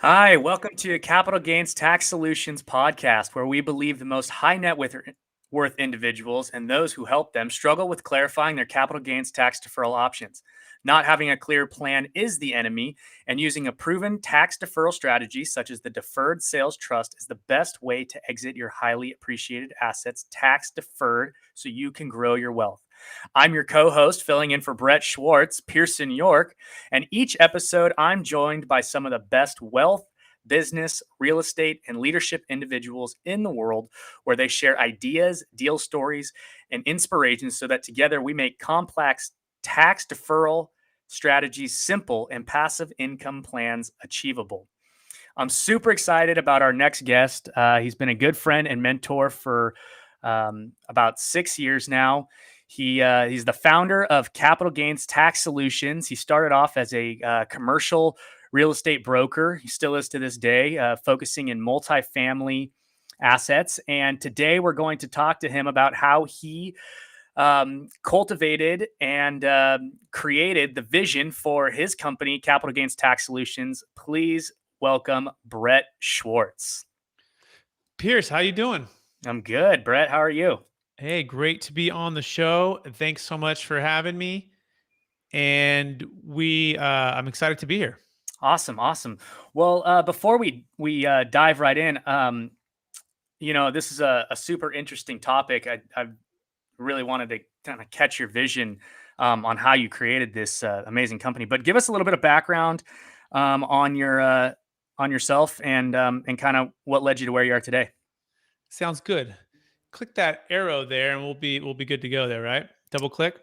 Hi, welcome to Capital Gains Tax Solutions podcast, where we believe the most high net worth individuals and those who help them struggle with clarifying their capital gains tax deferral options. Not having a clear plan is the enemy, and using a proven tax deferral strategy such as the Deferred Sales Trust is the best way to exit your highly appreciated assets tax deferred so you can grow your wealth. I'm your co host, filling in for Brett Swarts, Pearson York. And each episode, I'm joined by some of the best wealth, business, real estate, and leadership individuals in the world, where they share ideas, deal stories, and inspirations so that together we make complex tax deferral strategies simple and passive income plans achievable. I'm super excited about our next guest. He's been a good friend and mentor for about 6 years now. He's the founder of Capital Gains Tax Solutions. He started off as a commercial real estate broker. He still is to this day, focusing in multifamily assets. And today we're going to talk to him about how he cultivated and created the vision for his company, Capital Gains Tax Solutions. Please welcome Brett Swarts. Pierce, how you doing? I'm good, Brett. How are you? Hey, great to be on the show. Thanks so much for having me. And I'm excited to be here. Awesome. Well, before we dive right in, this is a super interesting topic. I really wanted to kind of catch your vision on how you created this amazing company. But give us a little bit of background on yourself and kind of what led you to where you are today. Sounds good. Click that arrow there, and we'll be good to go there, right? Double click.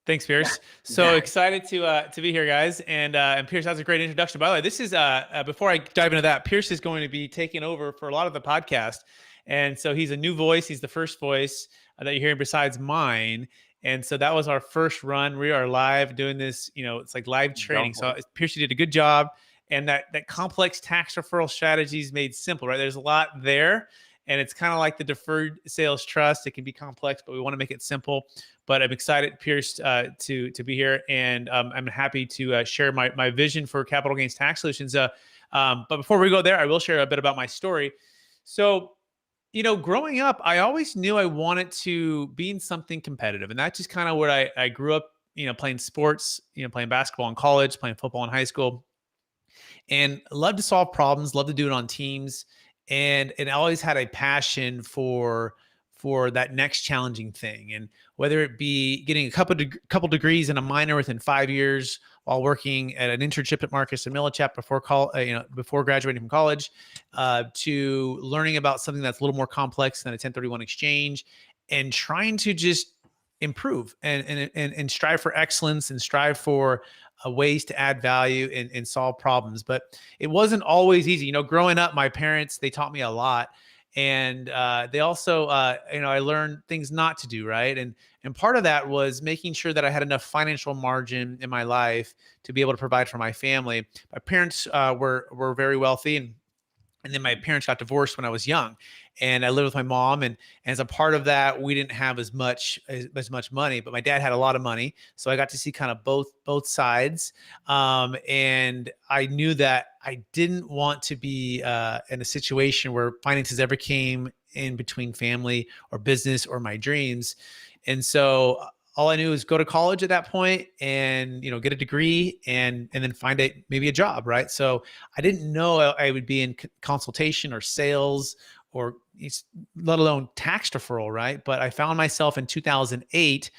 Thanks, Pierce. So excited to be here, guys. And Pierce, that's a great introduction. By the way, this is before I dive into that, Pierce is going to be taking over for a lot of the podcast, and so he's a new voice. He's the first voice that you're hearing besides mine. And so that was our first run. We are live doing this. It's like live training. So Pierce, you did a good job. And that complex tax referral strategies made simple, right? There's a lot there. And it's kind of like the Deferred Sales Trust. It can be complex, but we want to make it simple. But I'm excited, Pierce, to be here. And I'm happy to share my vision for Capital Gains Tax Solutions. But before we go there, I will share a bit about my story. So, growing up, I always knew I wanted to be in something competitive. And that's just kind of where I grew up, playing sports, playing basketball in college, playing football in high school. And love to solve problems, love to do it on teams. And I always had a passion for that next challenging thing. And whether it be getting a couple degrees and a minor within 5 years while working at an internship at Marcus Millichap before graduating from college, to learning about something that's a little more complex than a 1031 exchange, and trying to just improve and strive for excellence and strive for ways to add value and solve problems. But it wasn't always easy. Growing up, my parents, they taught me a lot. And they also, I learned things not to do, right? And part of that was making sure that I had enough financial margin in my life to be able to provide for my family. My parents were very wealthy, and then my parents got divorced when I was young, and I lived with my mom. And as a part of that, we didn't have as much money, but my dad had a lot of money. So I got to see kind of both sides. And I knew that I didn't want to be in a situation where finances ever came in between family or business or my dreams. And so all I knew was go to college at that point and, get a degree and then find maybe a job. Right. So I didn't know I would be in consultation or sales or let alone tax deferral. Right. But I found myself in 2008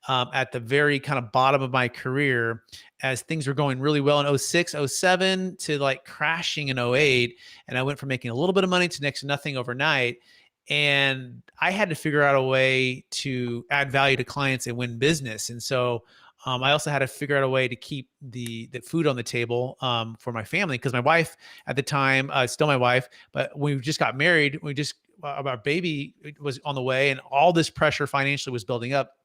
at the very kind of bottom of my career as things were going really well in 06, 07 to like crashing in 08. And I went from making a little bit of money to next to nothing overnight. And I had to figure out a way to add value to clients and win business. And so I also had to figure out a way to keep the food on the table for my family, because my wife at the time, still my wife, but we just got married. Our baby was on the way, and all this pressure financially was building up.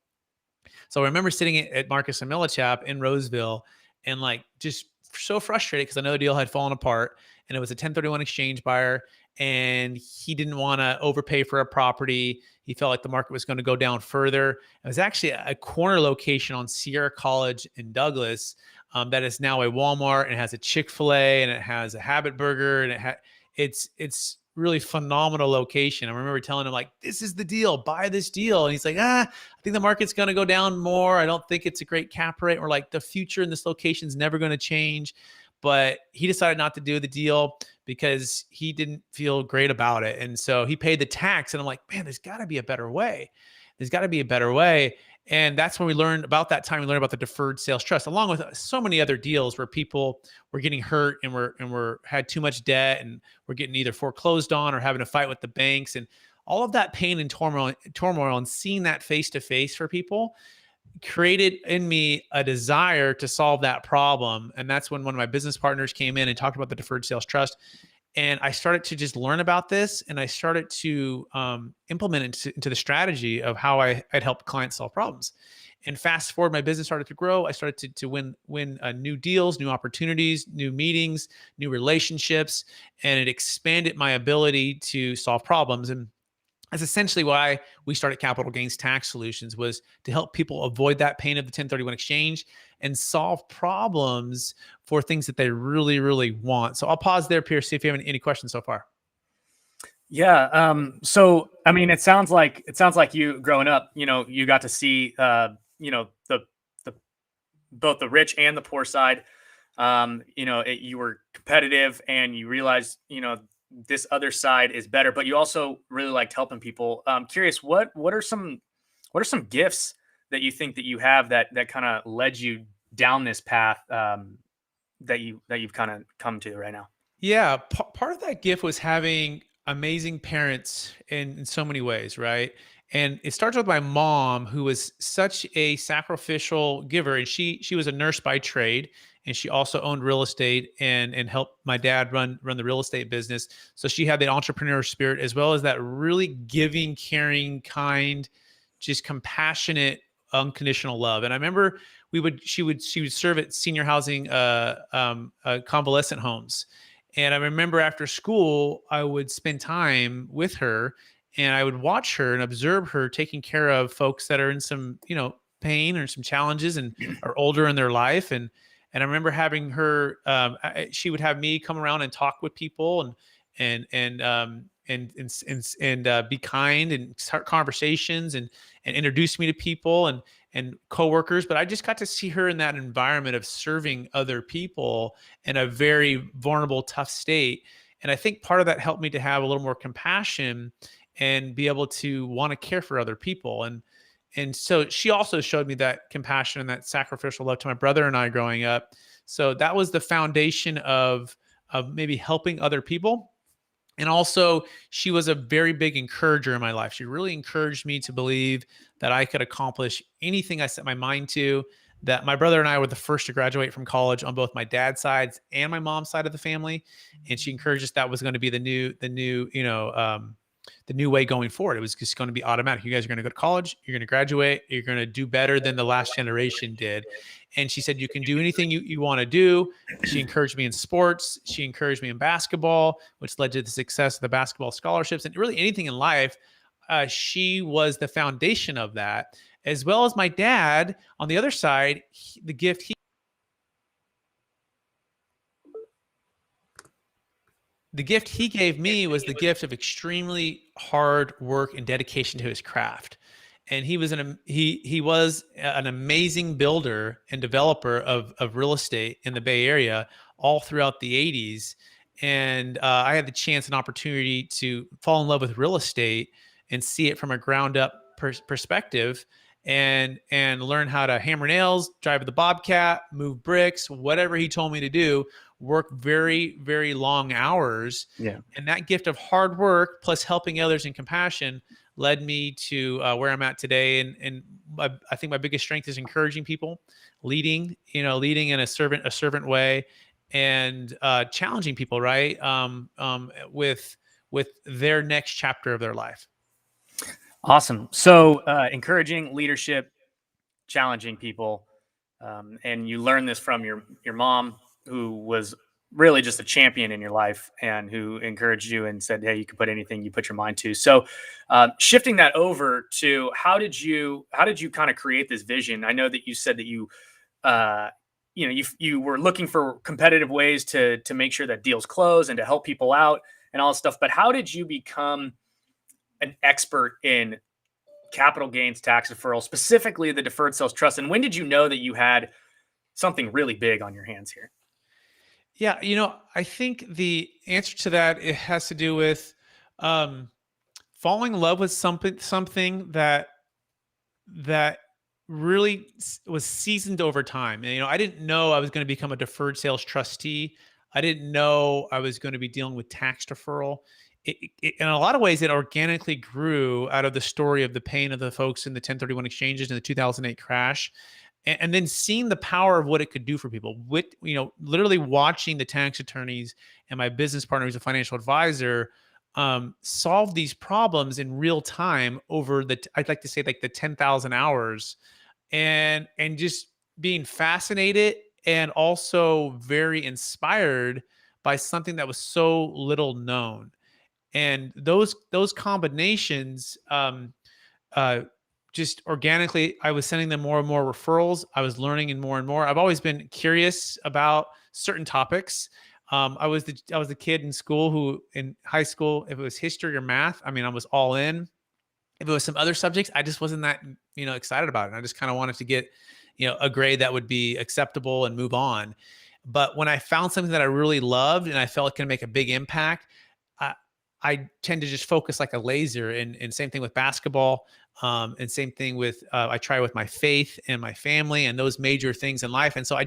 So I remember sitting at Marcus and Millichap in Roseville and like just so frustrated because I know the deal had fallen apart, and it was a 1031 exchange buyer, and he didn't want to overpay for a property. He felt like the market was going to go down further. It was actually a corner location on Sierra College in Douglas. that is now a Walmart, and it has a Chick-fil-A, and it has a Habit Burger, and it's really phenomenal location. I remember telling him, like, this is the deal, buy this deal. And he's like, I think the market's going to go down more. I don't think it's a great cap rate, or like the future in this location is never going to change. But he decided not to do the deal because he didn't feel great about it. And so he paid the tax, and I'm like, man, there's got to be a better way. There's got to be a better way. And that's when we learned about that time. We learned about the Deferred Sales Trust, along with so many other deals where people were getting hurt and were had too much debt, and were getting either foreclosed on or having to fight with the banks, and all of that pain and turmoil, and seeing that face to face for people created in me a desire to solve that problem. And that's when one of my business partners came in and talked about the Deferred Sales Trust. And I started to just learn about this, and I started to implement it into the strategy of how I'd help clients solve problems. And fast forward, my business started to grow. I started to win new deals, new opportunities, new meetings, new relationships, and it expanded my ability to solve problems. And that's essentially why we started Capital Gains Tax Solutions, was to help people avoid that pain of the 1031 exchange and solve problems for things that they really, really want. So I'll pause there, Pierce, see if you have any questions so far. Yeah. So, I mean, it sounds like you growing up, you got to see, the both the rich and the poor side. You were competitive, and you realized, this other side is better, but you also really liked helping people. Curious, what are some gifts that you think that you have that kind of led you down this path, that you've kind of come to right now? Yeah, part of that gift was having amazing parents in so many ways, right? And it starts with my mom, who was such a sacrificial giver, and she was a nurse by trade, and she also owned real estate and helped my dad run the real estate business. So she had the entrepreneur spirit, as well as that really giving, caring, kind, just compassionate, unconditional love. And I remember she would serve at senior housing, convalescent homes. And I remember after school, I would spend time with her, and I would watch her and observe her taking care of folks that are in some, pain or some challenges and are older in their life. And I remember having her, she would have me come around and talk with people, and be kind and start conversations, and introduce me to people and coworkers. But I just got to see her in that environment of serving other people in a very vulnerable, tough state. And I think part of that helped me to have a little more compassion and be able to want to care for other people. And so she also showed me that compassion and that sacrificial love to my brother and I growing up. So that was the foundation of maybe helping other people. And also, she was a very big encourager in my life. She really encouraged me to believe that I could accomplish anything I set my mind to. That my brother and I were the first to graduate from college on both my dad's sides and my mom's side of the family. And she encouraged us that was going to be the new way going forward. It was just going to be automatic. You guys are going to go to college, you're going to graduate, you're going to do better than the last generation did. And she said, you can do anything you want to do. She encouraged me in sports. She encouraged me in basketball, which led to the success of the basketball scholarships, and really anything in life. She was the foundation of that, as well as my dad on the other side. The gift he gave me was the gift of extremely hard work and dedication to his craft. And he was an amazing builder and developer of real estate in the Bay Area all throughout the 80s. And I had the chance and opportunity to fall in love with real estate and see it from a ground up perspective, and learn how to hammer nails, drive the Bobcat, move bricks, whatever he told me to do, work very, very long hours. Yeah. And that gift of hard work plus helping others and compassion led me to where I'm at today. And I think my biggest strength is encouraging people, leading in a servant way, and challenging people, right? With their next chapter of their life. Awesome. So, encouraging leadership, challenging people, and you learn this from your mom, who was really just a champion in your life and who encouraged you and said, "Hey, you can put anything you put your mind to." So, shifting that over to how did you kind of create this vision? I know that you said that you were looking for competitive ways to make sure that deals close and to help people out and all this stuff. But how did you become an expert in capital gains tax deferral, specifically the deferred sales trust? And when did you know that you had something really big on your hands here? Yeah, I think the answer to that, it has to do with falling in love with something that really was seasoned over time. And, I didn't know I was going to become a deferred sales trustee. I didn't know I was going to be dealing with tax deferral. In a lot of ways, it organically grew out of the story of the pain of the folks in the 1031 exchanges in the 2008 crash. And then seeing the power of what it could do for people, with literally watching the tax attorneys and my business partner, who's a financial advisor, solve these problems in real time over I'd like to say like the 10,000 hours, and just being fascinated and also very inspired by something that was so little known. And those combinations, uh, just organically, I was sending them more and more referrals. I was learning and more. I've always been curious about certain topics. I was the kid in school who, in high school, if it was history or math, I mean, I was all in. If it was some other subjects, I just wasn't that excited about it. I just kind of wanted to get a grade that would be acceptable and move on. But when I found something that I really loved and I felt it could make a big impact, I tend to just focus like a laser. And same thing with basketball. And same thing with, I try with my faith and my family and those major things in life. And so I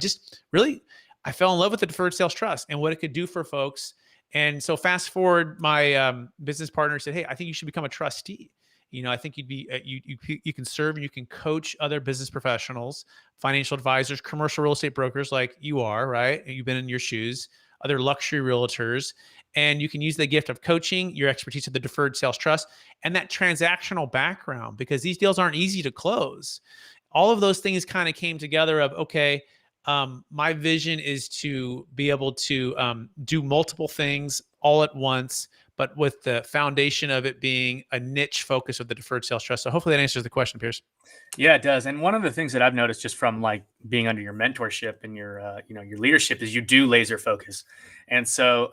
fell in love with the deferred sales trust and what it could do for folks. And so fast forward, my business partner said, "Hey, I think you should become a trustee. I think you'd be, you can serve and you can coach other business professionals, financial advisors, commercial real estate brokers like you are, right? You've been in your shoes, other luxury realtors. And you can use the gift of coaching, your expertise of the deferred sales trust, and that transactional background, because these deals aren't easy to close. All of those things kind of came together of, okay, my vision is to be able to do multiple things all at once, but with the foundation of it being a niche focus of the deferred sales trust. So hopefully that answers the question, Pierce. Yeah, it does. And one of the things that I've noticed just from like being under your mentorship and your leadership is you do laser focus. And so,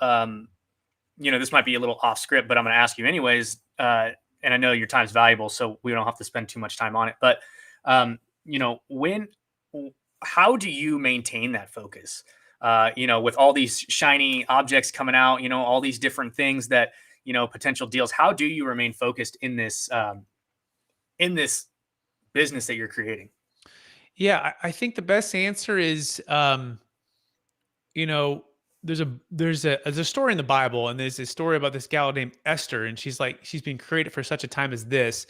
this might be a little off script, but I'm going to ask you anyways. And I know your time's valuable, so we don't have to spend too much time on it. But, how do you maintain that focus? With all these shiny objects coming out, all these different things that, potential deals, how do you remain focused in this business that you're creating? Yeah, I think the best answer is, there's a story in the Bible, and there's a story about this gal named Esther, and she's been created for such a time as this.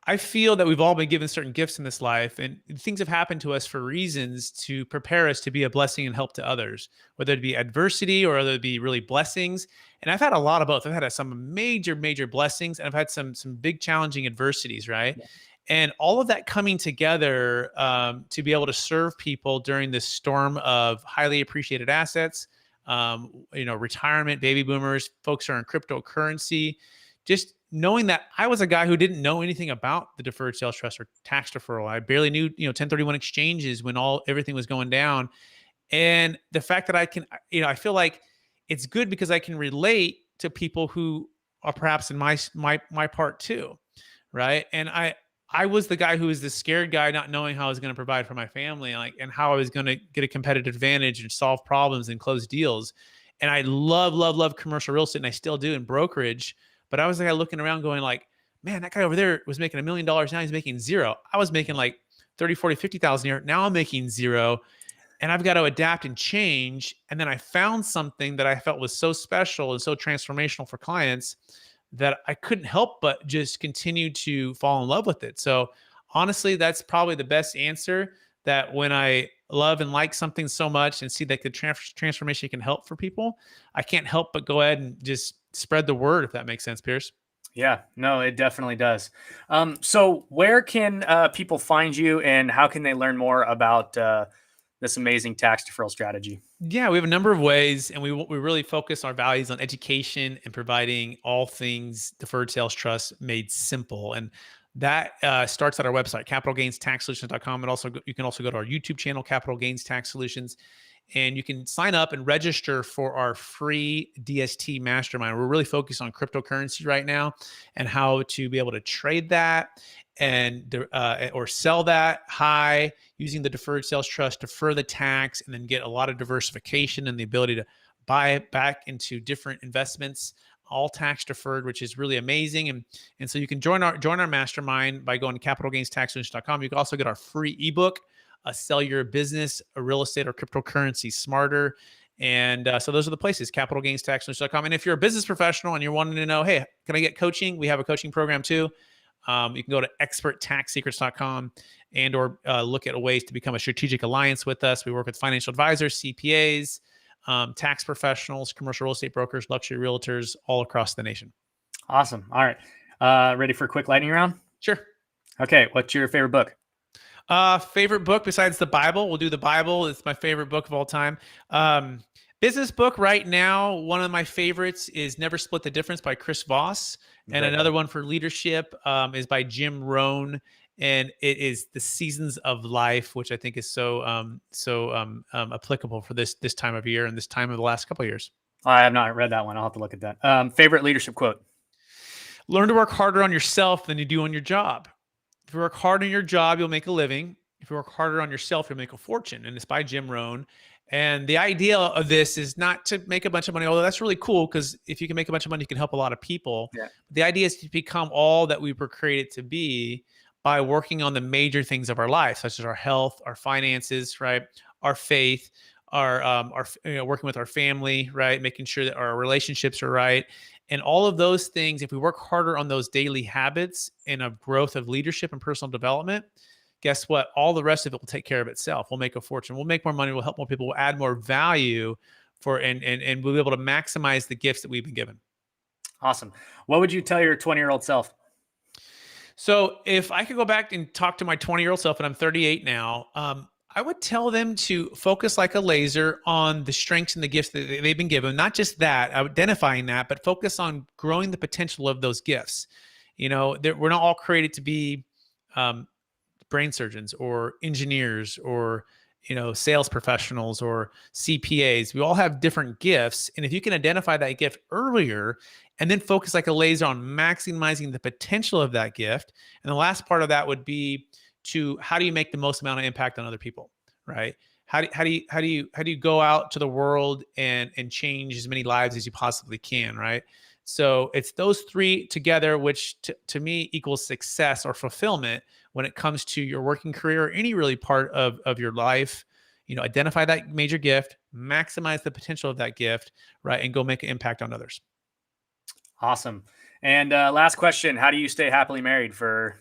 I feel that we've all been given certain gifts in this life, and things have happened to us for reasons to prepare us to be a blessing and help to others, whether it be adversity or whether it be really blessings. And I've had a lot of both. I've had some major, major blessings, and I've had some big challenging adversities, right? Yeah. And all of that coming together to be able to serve people during this storm of highly appreciated assets, retirement, baby boomers, folks are in cryptocurrency, just knowing that I was a guy who didn't know anything about the deferred sales trust or tax deferral. I barely knew, 1031 exchanges when everything was going down. And the fact that I can, I feel like it's good because I can relate to people who are perhaps in my part too. Right. And I was the guy who was the scared guy, not knowing how I was going to provide for my family, and how I was going to get a competitive advantage and solve problems and close deals. And I love commercial real estate, and I still do in brokerage. But I was the guy looking around going like, man, that guy over there was making $1 million. Now he's making zero. I was making like 30, 40, 50,000 a year. Now I'm making zero. And I've got to adapt and change. And then I found something that I felt was so special and so transformational for clients that I couldn't help but just continue to fall in love with it. So honestly, that's probably the best answer, that when I love and like something so much and see that the transformation can help for people, I can't help but go ahead and just spread the word, if that makes sense, Pierce. Yeah, no, it definitely does. So where can people find you, and how can they learn more about this amazing tax deferral strategy? Yeah, we have a number of ways, and we really focus our values on education and providing all things deferred sales trust made simple. And that starts at our website, capitalgainstaxsolutions.com. And also, you can also go to our YouTube channel, Capital Gains Tax Solutions, and you can sign up and register for our free DST mastermind. We're really focused on cryptocurrency right now and how to be able to trade that and or sell that high using the Deferred Sales Trust, defer the tax, and then get a lot of diversification and the ability to buy it back into different investments, all tax deferred, which is really amazing. And so you can join our mastermind by going to capitalgainstaxsolutions.com. You can also get our free ebook, Sell Your Business, a Real Estate or Cryptocurrency Smarter. And so those are the places, capitalgainstaxsolutions.com. And if you're a business professional and you're wanting to know, hey, can I get coaching? We have a coaching program too. You can go to experttaxsecrets.com and or look at ways to become a strategic alliance with us. We work with financial advisors, CPAs, tax professionals, commercial real estate brokers, luxury realtors all across the nation. Awesome. All right. Ready for a quick lightning round? Sure. Okay. What's your favorite book? Favorite book besides the Bible? We'll do the Bible. It's my favorite book of all time. Business book right now, one of my favorites is Never Split the Difference by Chris Voss. And another one for leadership is by Jim Rohn. And it is The Seasons of Life, which I think is so applicable for this time of year and this time of the last couple of years. I have not read that one. I'll have to look at that. Favorite leadership quote? Learn to work harder on yourself than you do on your job. If you work hard on your job, you'll make a living. If you work harder on yourself, you'll make a fortune. And it's by Jim Rohn. And the idea of this is not to make a bunch of money, although that's really cool because if you can make a bunch of money, you can help a lot of people. Yeah. The idea is to become all that we were created to be by working on the major things of our life, such as our health, our finances, right? Our faith, our working with our family, right? Making sure that our relationships are right. And all of those things, if we work harder on those daily habits and a growth of leadership and personal development, guess what? All the rest of it will take care of itself. We'll make a fortune. We'll make more money. We'll help more people. We'll add more value and we'll be able to maximize the gifts that we've been given. Awesome. What would you tell your 20-year-old self? So if I could go back and talk to my 20-year-old self, and I'm 38 now, I would tell them to focus like a laser on the strengths and the gifts that they've been given. Not just that, identifying that, but focus on growing the potential of those gifts. We're not all created to be brain surgeons or engineers or sales professionals or CPAs. We all have different gifts. And if you can identify that gift earlier and then focus like a laser on maximizing the potential of that gift. And the last part of that would be to how do you make the most amount of impact on other people, right? How do you go out to the world and change as many lives as you possibly can, right? So it's those three together, which to me equals success or fulfillment when it comes to your working career or any really part of your life. Identify that major gift, maximize the potential of that gift, right? And go make an impact on others. Awesome. And last question, how do you stay happily married for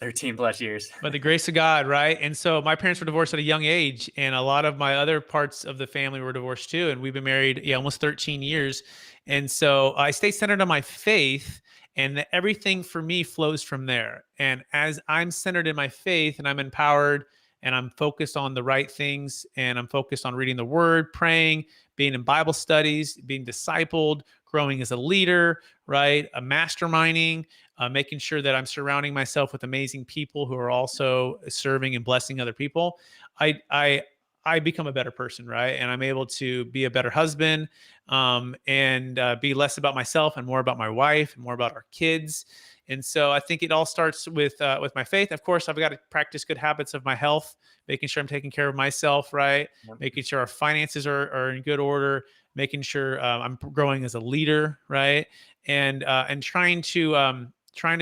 13 plus years? By the grace of God, right? And so my parents were divorced at a young age, and a lot of my other parts of the family were divorced too. And we've been married almost 13 years. And so I stay centered on my faith, and everything for me flows from there. And as I'm centered in my faith and I'm empowered and I'm focused on the right things and I'm focused on reading the word, praying, being in Bible studies, being discipled, growing as a leader, right? Masterminding, making sure that I'm surrounding myself with amazing people who are also serving and blessing other people. I become a better person, right? And I'm able to be a better husband and be less about myself and more about my wife and more about our kids. And so I think it all starts with my faith. Of course, I've got to practice good habits of my health, making sure I'm taking care of myself, right? Making sure our finances are in good order, making sure I'm growing as a leader, right? And trying to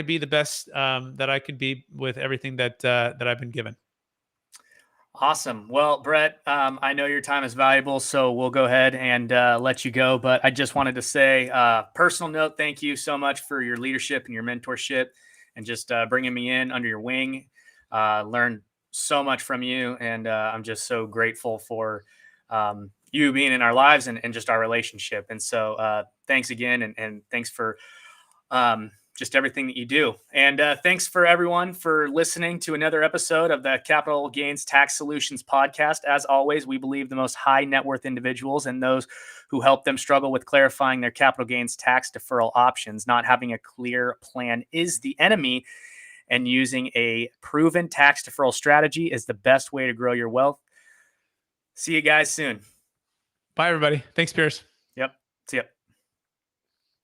be the best that I could be with everything that I've been given. Awesome. Well, Brett, I know your time is valuable, so we'll go ahead and let you go. But I just wanted to say, personal note, thank you so much for your leadership and your mentorship and just bringing me in under your wing. Learned so much from you, and I'm just so grateful for you being in our lives and just our relationship. And so thanks again, and thanks for just everything that you do. And thanks for everyone for listening to another episode of the Capital Gains Tax Solutions podcast. As always, we believe the most high net worth individuals and those who help them struggle with clarifying their capital gains tax deferral options. Not having a clear plan is the enemy. and using a proven tax deferral strategy is the best way to grow your wealth. See you guys soon. Bye, everybody. Thanks, Pierce.